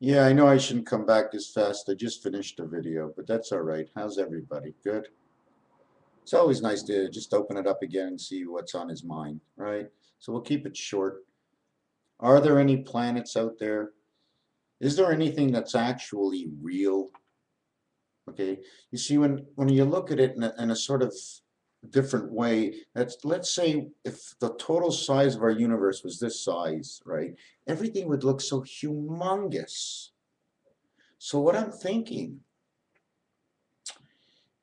Yeah, I know I shouldn't come back this fast. I just finished a video, but that's all right. How's everybody? Good? It's always nice to just open it up again and see what's on his mind, right? So we'll keep it short. Are there any planets out there? Is there anything that's actually real? Okay, you see, when you look at it in a sort of different way, let's say if the total size of our universe was this size, right? Everything would look so humongous. So what I'm thinking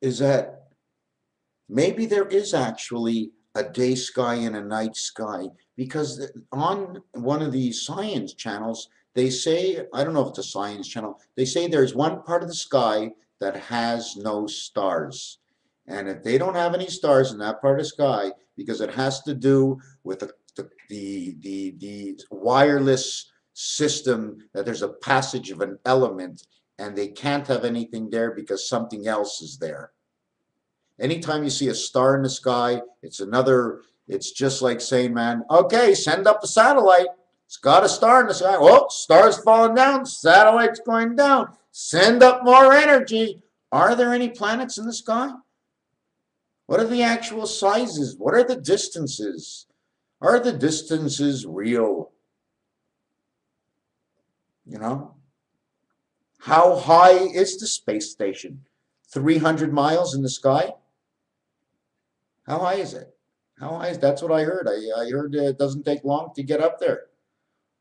is that maybe there is actually a day sky and a night sky, because on one of these science channels, they say, I don't know if it's a science channel, they say there's one part of the sky that has no stars. And if they don't have any stars in that part of the sky, because it has to do with the wireless system, that there's a passage of an element, and they can't have anything there because something else is there. Anytime you see a star in the sky, it's just like saying, man, okay, send up a satellite. It's got a star in the sky. Oh, star's falling down, satellite's going down. Send up more energy. Are there any planets in the sky? What are the actual sizes? What are the distances? Are the distances real? You know? How high is the space station? 300 miles in the sky? How high is it? How high is that's what I heard. I heard it doesn't take long to get up there.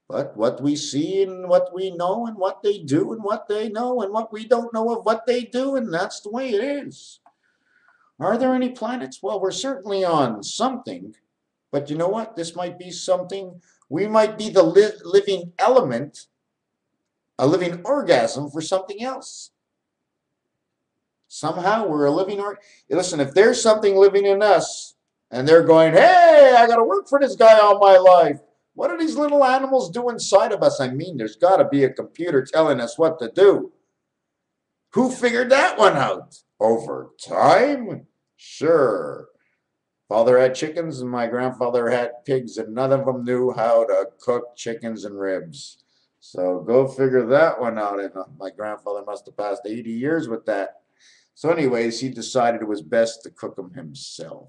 But what we see and what we know and what they do and what they know and what we don't know of what they do, and that's the way it is. Are there any planets? Well, we're certainly on something, but you know what? This might be something. We might be the living element, a living organism for something else. Somehow we're a living listen, if there's something living in us and they're going, hey, I got to work for this guy all my life. What do these little animals do inside of us? I mean, there's got to be a computer telling us what to do. Who figured that one out? Over time? Sure. Father had chickens and my grandfather had pigs, and none of them knew how to cook chickens and ribs. So go figure that one out. And my grandfather must have passed 80 years with that. So anyways, he decided it was best to cook them himself.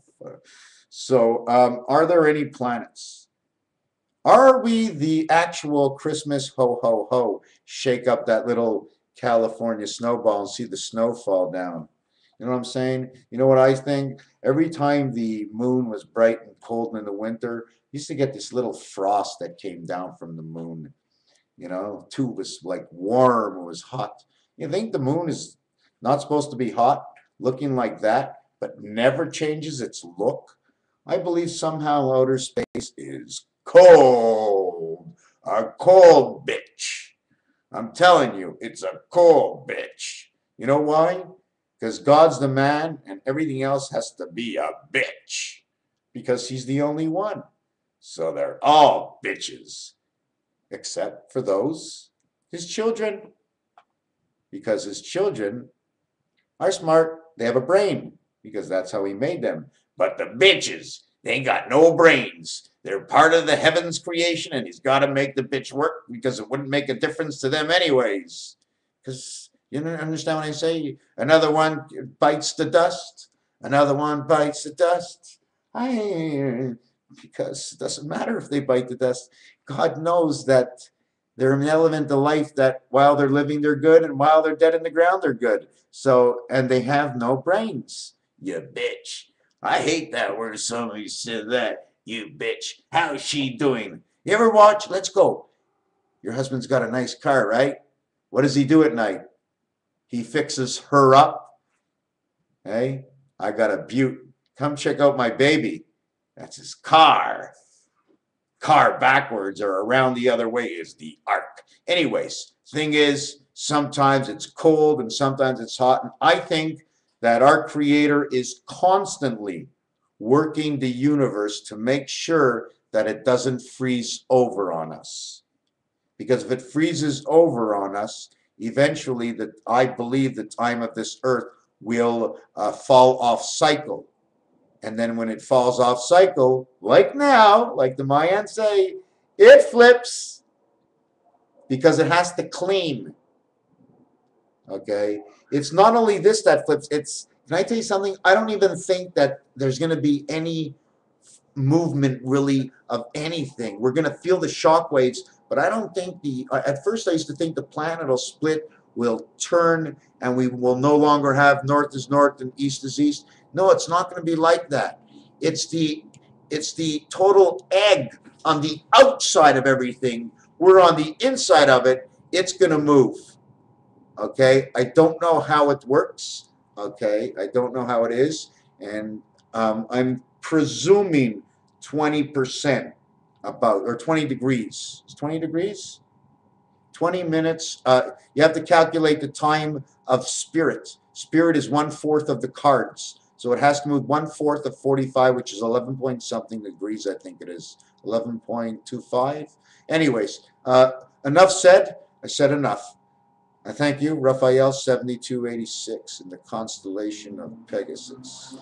Are there any planets? Are we the actual Christmas ho ho ho? Shake up that little California snowball and see the snow fall down. You know what I'm saying? You know what I think? Every time the moon was bright and cold in the winter, you used to get this little frost that came down from the moon. You know, too, was like warm, it was hot. You think the moon is not supposed to be hot, looking like that, but never changes its look? I believe somehow outer space is cold. A cold bitch. I'm telling you, it's a cold bitch. You know why? Because God's the man and everything else has to be a bitch. Because he's the only one. So they're all bitches. Except for those, his children. Because his children are smart. They have a brain. Because that's how he made them. But the bitches, they ain't got no brains. They're part of the heavens creation, and he's got to make the bitch work because it wouldn't make a difference to them anyways. Because, you understand what I say? Another one bites the dust. Another one bites the dust. Because it doesn't matter if they bite the dust. God knows that they're an element of life that while they're living, they're good, and while they're dead in the ground, they're good. So, and they have no brains. You bitch. I hate that word somebody said that. You bitch. How's she doing? You ever watch? Let's go. Your husband's got a nice car, right? What does he do at night? He fixes her up. Hey, I got a beaut. Come check out my baby. That's his car. Car backwards or around the other way is the arc. Anyways, thing is, sometimes it's cold and sometimes it's hot. And I think that our Creator is constantly working the universe to make sure that it doesn't freeze over on us. Because if it freezes over on us, eventually I believe the time of this earth will fall off cycle. And then when it falls off cycle, like now, like the Mayans say, it flips. because it has to clean. Okay, it's not only this that flips. It's, can I tell you something? I don't even think that there's going to be any movement really of anything. We're going to feel the shock waves, but I don't think the, at first I used to think the planet will split, will turn, and we will no longer have north is north and east is east. No, it's not going to be like that. It's the total egg on the outside of everything. We're on the inside of it. It's going to move. Okay, I don't know how it works. Okay, I don't know how it is, and I'm presuming 20% about, or 20 degrees. It's 20 degrees? 20 minutes. You have to calculate the time of spirit. Spirit is 1/4 of the cards. So it has to move 1/4 of 45, which is 11 point something degrees, I think it is. 11.25. Anyways, enough said. I said enough. I thank you, Raphael 7286, in the constellation of Pegasus.